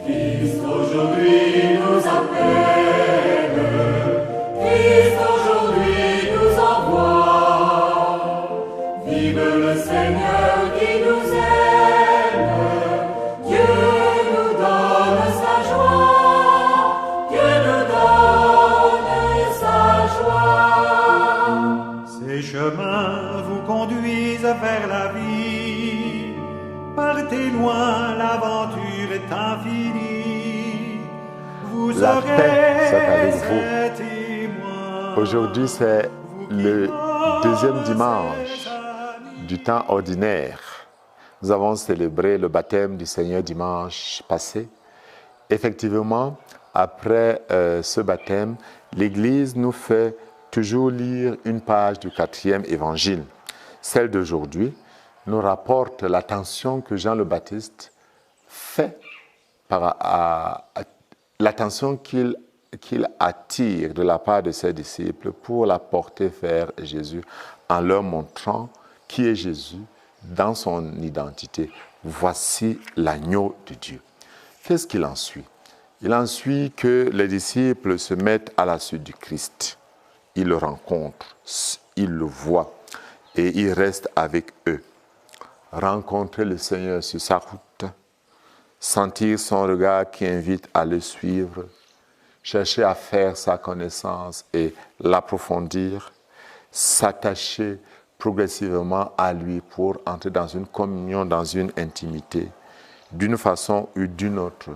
Christ aujourd'hui nous appelle, Christ aujourd'hui nous envoie. Vive le Seigneur qui nous aime, Dieu nous donne sa joie, Dieu nous donne sa joie. Ces chemins vous conduisent vers la vie. Partez loin, l'aventure est infinie. Vous La aurez paix soit avec vous. ces témoins. Aujourd'hui, c'est le deuxième dimanche du temps ordinaire. Nous avons célébré le baptême du Seigneur dimanche passé. Effectivement, après ce baptême, l'Église nous fait toujours lire une page du 4e évangile. Celle d'aujourd'hui nous rapporte l'attention que Jean le Baptiste fait, l'attention qu'il attire de la part de ses disciples pour la porter vers Jésus en leur montrant qui est Jésus dans son identité. Voici l'agneau de Dieu. Qu'est-ce qu'il en suit? Il en suit que les disciples se mettent à la suite du Christ. Ils le rencontrent, ils le voient et ils restent avec eux. Rencontrer le Seigneur sur sa route, sentir son regard qui invite à le suivre, chercher à faire sa connaissance et l'approfondir, s'attacher progressivement à lui pour entrer dans une communion, dans une intimité, d'une façon ou d'une autre.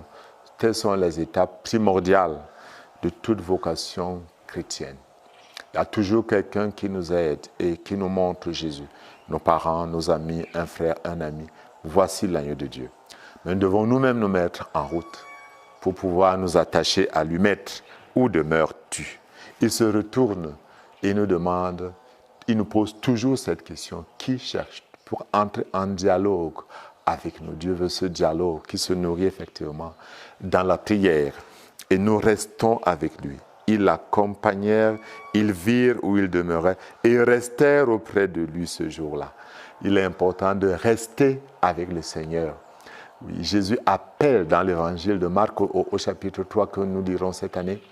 Telles sont les étapes primordiales de toute vocation chrétienne. Il y a toujours quelqu'un qui nous aide et qui nous montre Jésus. Nos parents, nos amis, un frère, un ami. Voici l'agneau de Dieu. Mais nous devons nous-mêmes nous mettre en route pour pouvoir nous attacher à lui. Maître, où demeures-tu? Il se retourne et nous demande, il nous pose toujours cette question, qui cherche pour entrer en dialogue avec nous? Dieu veut ce dialogue qui se nourrit effectivement dans la prière. Et nous restons avec lui. Ils l'accompagnèrent, ils virent où il demeurait et restèrent auprès de lui ce jour-là. Il est important de rester avec le Seigneur. Oui, Jésus appelle dans l'évangile de Marc au chapitre 3 que nous lirons cette année.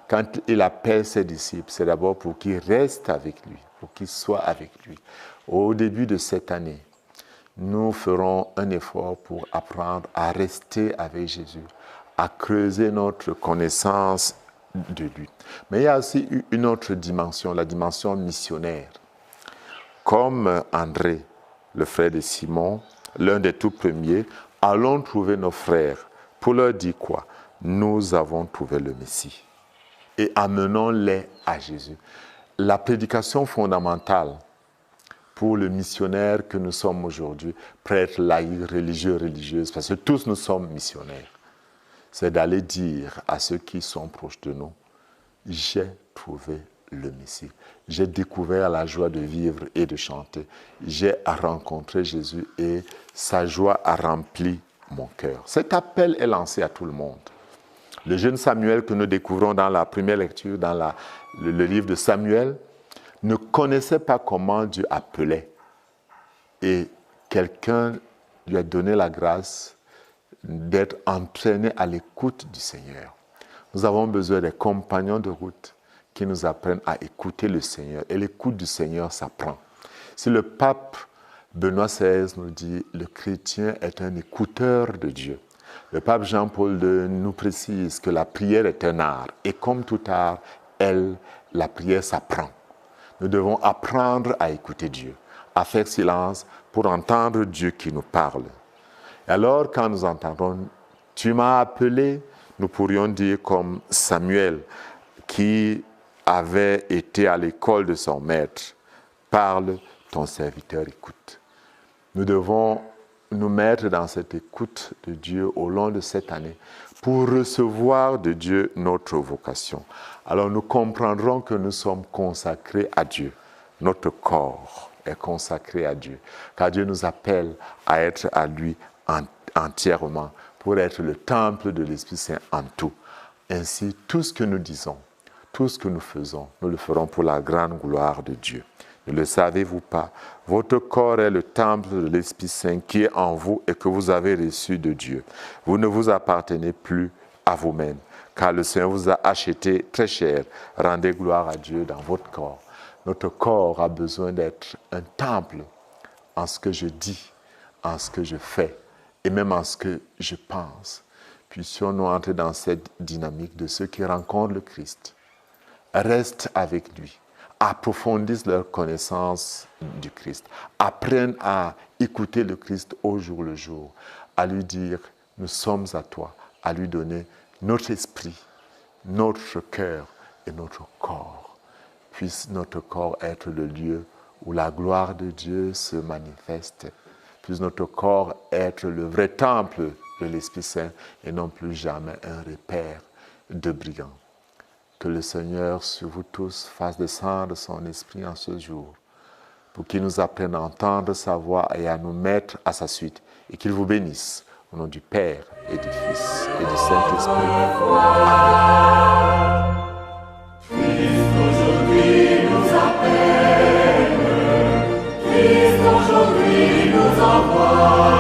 Quand il appelle ses disciples, c'est d'abord pour qu'ils restent avec lui, pour qu'ils soient avec lui. Au début de cette année, nous ferons un effort pour apprendre à rester avec Jésus, à creuser notre connaissance de lui. Mais il y a aussi une autre dimension, la dimension missionnaire. Comme André, le frère de Simon, l'un des tout premiers, allons trouver nos frères pour leur dire quoi? Nous avons trouvé le Messie. Et amenons-les à Jésus. La prédication fondamentale pour le missionnaire que nous sommes aujourd'hui, prêtres, laïcs, religieux, religieuses, parce que tous nous sommes missionnaires, c'est d'aller dire à ceux qui sont proches de nous, j'ai trouvé le Messie. J'ai découvert la joie de vivre et de chanter. J'ai rencontré Jésus et sa joie a rempli mon cœur. Cet appel est lancé à tout le monde. Le jeune Samuel que nous découvrons dans la première lecture, dans le livre de Samuel, ne connaissait pas comment Dieu appelait. Et quelqu'un lui a donné la grâce d'être entraîné à l'écoute du Seigneur. Nous avons besoin des compagnons de route qui nous apprennent à écouter le Seigneur. Et l'écoute du Seigneur s'apprend. Si le pape Benoît XVI nous dit « le chrétien est un écouteur de Dieu », le pape Jean-Paul II nous précise que la prière est un art. Et comme tout art, la prière s'apprend. Nous devons apprendre à écouter Dieu, à faire silence pour entendre Dieu qui nous parle. Et alors, quand nous entendons « tu m'as appelé », nous pourrions dire comme Samuel, qui avait été à l'école de son maître, « parle, ton serviteur écoute ». Nous devons nous mettre dans cette écoute de Dieu au long de cette année pour recevoir de Dieu notre vocation. Alors nous comprendrons que nous sommes consacrés à Dieu. Notre corps est consacré à Dieu, car Dieu nous appelle à être à lui entièrement, pour être le temple de l'Esprit Saint en tout. Ainsi, tout ce que nous disons, tout ce que nous faisons, nous le ferons pour la grande gloire de Dieu. Ne le savez-vous pas? Votre corps est le temple de l'Esprit Saint qui est en vous et que vous avez reçu de Dieu. Vous ne vous appartenez plus à vous-même, car le Seigneur vous a acheté très cher. Rendez gloire à Dieu dans votre corps. Notre corps a besoin d'être un temple en ce que je dis, en ce que je fais et même en ce que je pense. Puissions-nous entrer dans cette dynamique de ceux qui rencontrent le Christ, restent avec lui, approfondissent leur connaissance du Christ, apprennent à écouter le Christ au jour le jour, à lui dire « nous sommes à toi », à lui donner notre esprit, notre cœur et notre corps. Puisse notre corps être le lieu où la gloire de Dieu se manifeste. Puisse notre corps être le vrai temple de l'Esprit Saint et non plus jamais un repère de brigands. Que le Seigneur sur vous tous fasse descendre son esprit en ce jour pour qu'il nous apprenne à entendre sa voix et à nous mettre à sa suite et qu'il vous bénisse au nom du Père et du Fils et du Saint-Esprit. Christ aujourd'hui nous appelle, Christ aujourd'hui nous envoie.